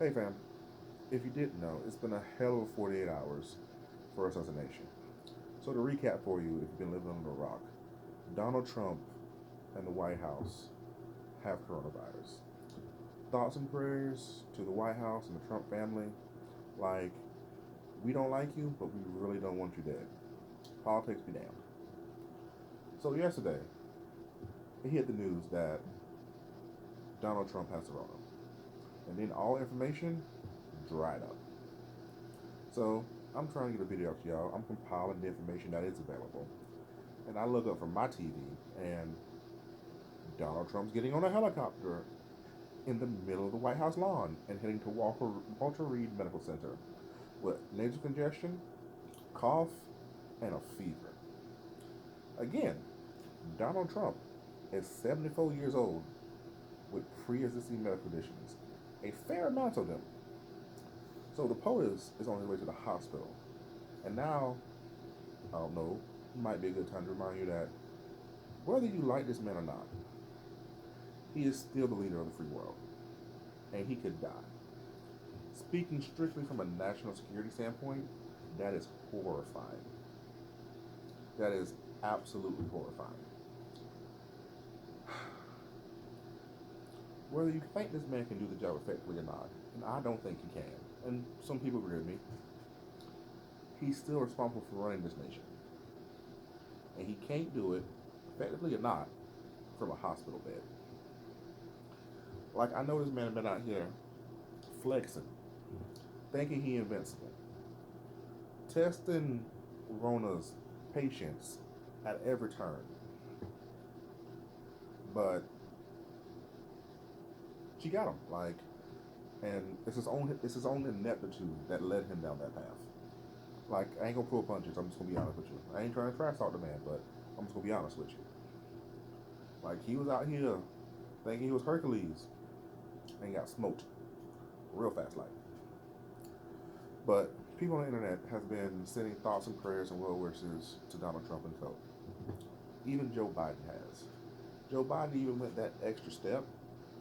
Hey fam, if you didn't know, it's been a hell of 48 hours for us as a nation. So to recap for you, if you've been living under a rock, Donald Trump and the White House have coronavirus. Thoughts and prayers to the White House and the Trump family. Like, we don't like you, but we really don't want you dead. Politics be damned. So yesterday, it hit the news that Donald Trump has the corona. And then all information dried up. So I'm trying to get a video out to y'all. I'm compiling the information that is available. And I look up from my TV, and Donald Trump's getting on a helicopter in the middle of the White House lawn and heading to Walter Reed Medical Center with nasal congestion, cough, and a fever. Again, Donald Trump is 74 years old with pre-existing medical conditions, a fair amount of them. So the POTUS is on his way to the hospital. And now, I don't know, it might be a good time to remind you that whether you like this man or not, he is still the leader of the free world, and he could die. Speaking strictly from a national security standpoint, that is horrifying. That is absolutely horrifying. Whether you think this man can do the job effectively or not, and I don't think he can, and some people agree with me, he's still responsible for running this nation. And he can't do it, effectively or not, from a hospital bed. Like, I know this man has been out here flexing, thinking he invincible, testing Rona's patience at every turn. But she got him. Like, and it's his own ineptitude that led him down that path. Like, I ain't gonna pull punches. I'm just gonna be honest with you. I ain't trying to trash talk the man, but I'm just gonna be honest with you. Like, he was out here thinking he was Hercules and got smoked real fast, like. But people on the internet have been sending thoughts and prayers and well wishes to Donald Trump and co. Even Joe Biden has. Joe Biden even went that extra step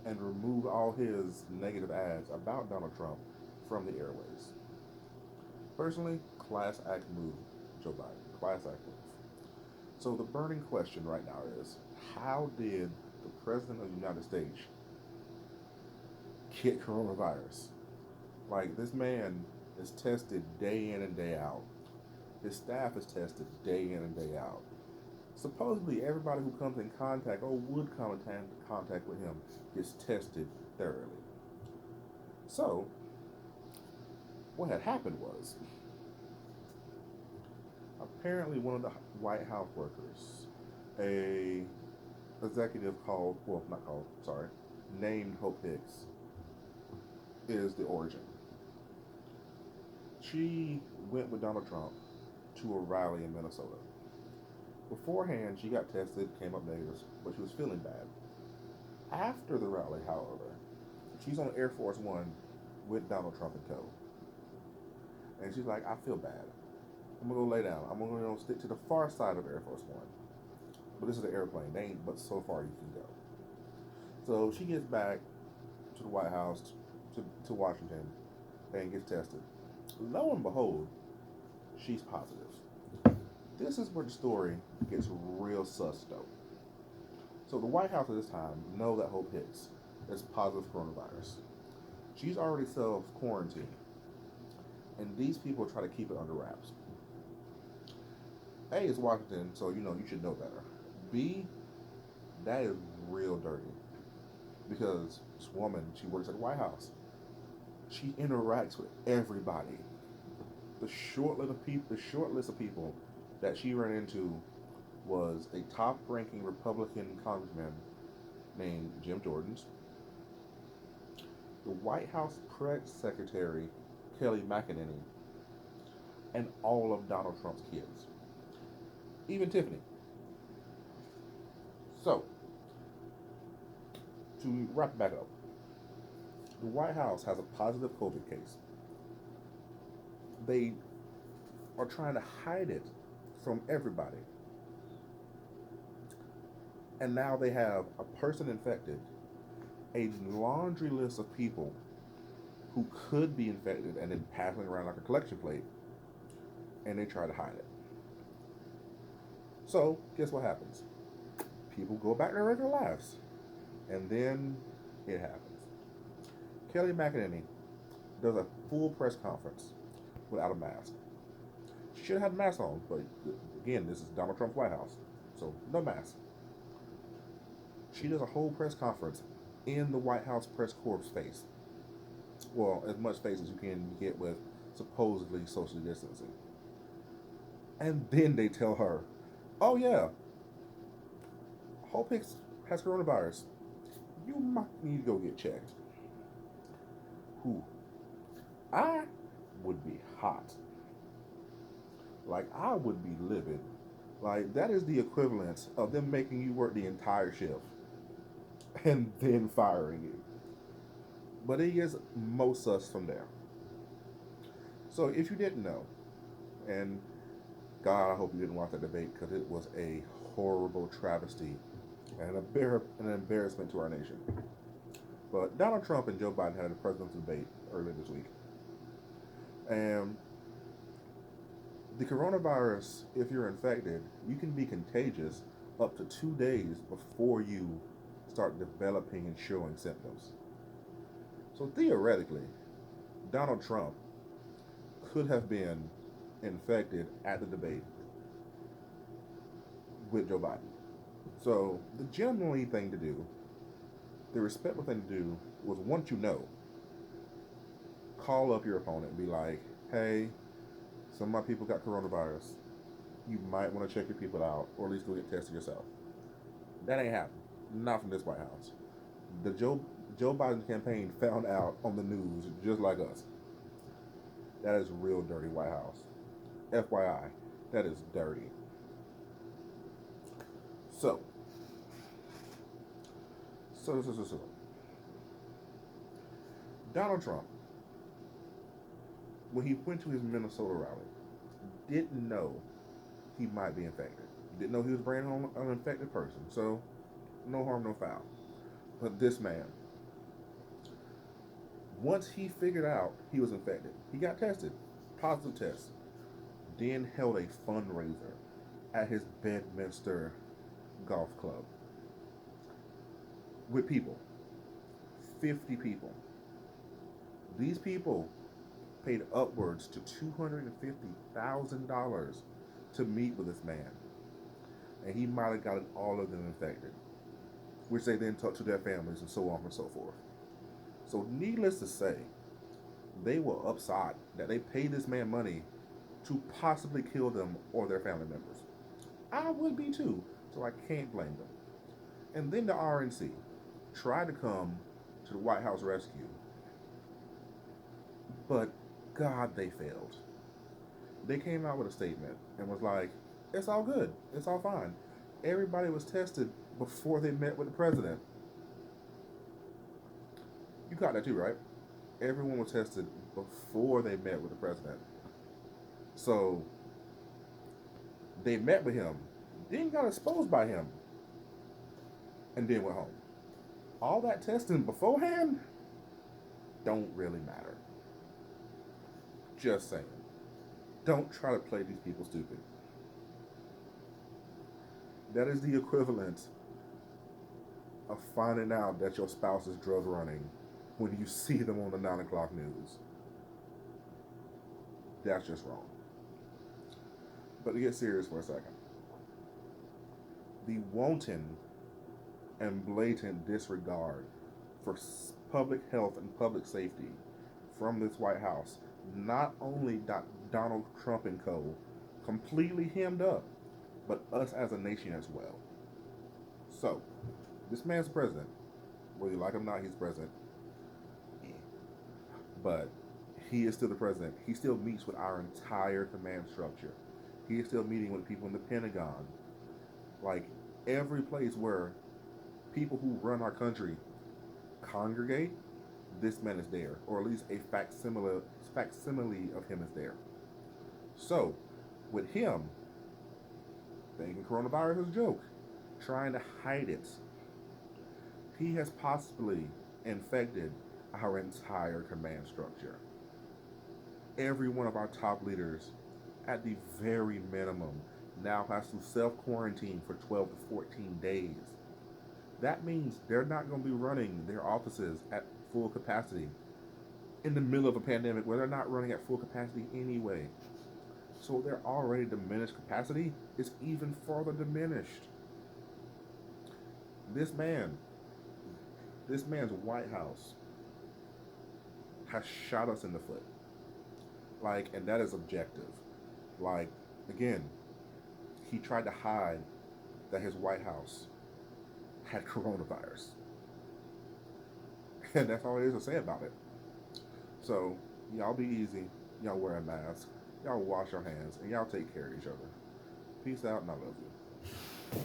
and removed all his negative ads about Donald Trump from the airways. Personally, class act move, Joe Biden. Class act move. So the burning question right now is, how did the President of the United States get coronavirus? Like, this man is tested day in and day out. His staff is tested day in and day out. Supposedly, everybody who comes in contact or would come in contact with him gets tested thoroughly. So, what had happened was, apparently one of the White House workers, a executive called, well, not called, sorry, named Hope Hicks, is the origin. She went with Donald Trump to a rally in Minnesota. Beforehand, she got tested, came up negative, but she was feeling bad. After the rally, however, she's on Air Force One with Donald Trump and co. And she's like, I feel bad. I'm gonna go lay down. I'm gonna stick to the far side of Air Force One. But this is an airplane. They ain't but so far you can go. So she gets back to the White House, to Washington, and gets tested. Lo and behold, she's positive. This is where the story gets real sus though. So the White House at this time know that Hope Hicks is positive coronavirus. She's already self quarantined, and these people try to keep it under wraps. A is Washington, so you should know better. B, that is real dirty because this woman, she works at the White House. She interacts with everybody. The short list of people that she ran into was a top-ranking Republican congressman named Jim Jordan's, the White House press secretary Kelly McEnany, and all of Donald Trump's kids, even Tiffany. So, to wrap back up, the White House has a positive COVID case. They are trying to hide it from everybody. And now they have a person infected, a laundry list of people who could be infected and then passing around like a collection plate, and they try to hide it. So, guess what happens? People go back to their regular lives, and then it happens. Kelly McEnany does a full press conference without a mask. She should have had a mask on, but again, this is Donald Trump's White House, so no mask. She does a whole press conference in the White House press corps space. Well, as much space as you can get with supposedly socially distancing. And then they tell her, oh yeah, Hope Hicks has coronavirus. You might need to go get checked. Who? I would be hot. Like, I would be livid. Like, that is the equivalent of them making you work the entire shift and then firing you. But it gets most sus from there. So, if you didn't know, and God, I hope you didn't watch that debate because it was a horrible travesty and an embarrassment to our nation. But Donald Trump and Joe Biden had a presidential debate earlier this week. And the coronavirus, if you're infected, you can be contagious up to 2 days before you start developing and showing symptoms. So theoretically, Donald Trump could have been infected at the debate with Joe Biden. So the gentlemanly thing to do, the respectful thing to do, was once you know, call up your opponent and be like, hey, some of my people got coronavirus. You might want to check your people out, or at least go get tested yourself. That ain't happening. Not from this White House. The Joe Biden campaign found out on the news just like us. That is real dirty White House. FYI, that is dirty. So. Donald Trump, when he went to his Minnesota rally, didn't know he might be infected. Didn't know he was bringing home an infected person. So, no harm, no foul. But this man, once he figured out he was infected, he got tested, positive test, then held a fundraiser at his Bedminster golf club with people, 50 people. These people paid upwards to $250,000 to meet with this man, and he might have gotten all of them infected, which they then took to their families and so on and so forth. So needless to say, they were upset that they paid this man money to possibly kill them or their family members. I would be too, so I can't blame them. And then the RNC tried to come to the White House rescue, but God, they failed. They came out with a statement and was like, it's all good, it's all fine. Everybody was tested before they met with the president. You caught that too, right? Everyone was tested before they met with the president. So they met with him, then got exposed by him, and then went home. All that testing beforehand don't really matter. Just saying. Don't try to play these people stupid. That is the equivalent of finding out that your spouse is drug running when you see them on the 9 o'clock news. That's just wrong. But to get serious for a second, the wanton and blatant disregard for public health and public safety from this White House not only got Donald Trump and co. completely hemmed up, but us as a nation as well. So, this man's president. Whether you like him or not, he's president. But he is still the president. He still meets with our entire command structure. He is still meeting with people in the Pentagon. Like, every place where people who run our country congregate, this man is there. Or at least a facsimile of him is there. So, with him, thinking coronavirus is a joke, trying to hide it, he has possibly infected our entire command structure. Every one of our top leaders, at the very minimum, now has to self quarantine for 12 to 14 days. That means they're not going to be running their offices at full capacity in the middle of a pandemic where they're not running at full capacity anyway. So their already diminished capacity is even further diminished. This man, this man's White House has shot us in the foot. Like, and that is objective. Like, again, he tried to hide that his White House had coronavirus. And that's all there is to say about it. So, y'all be easy. Y'all wear a mask. Y'all wash your hands. And y'all take care of each other. Peace out, and I love you.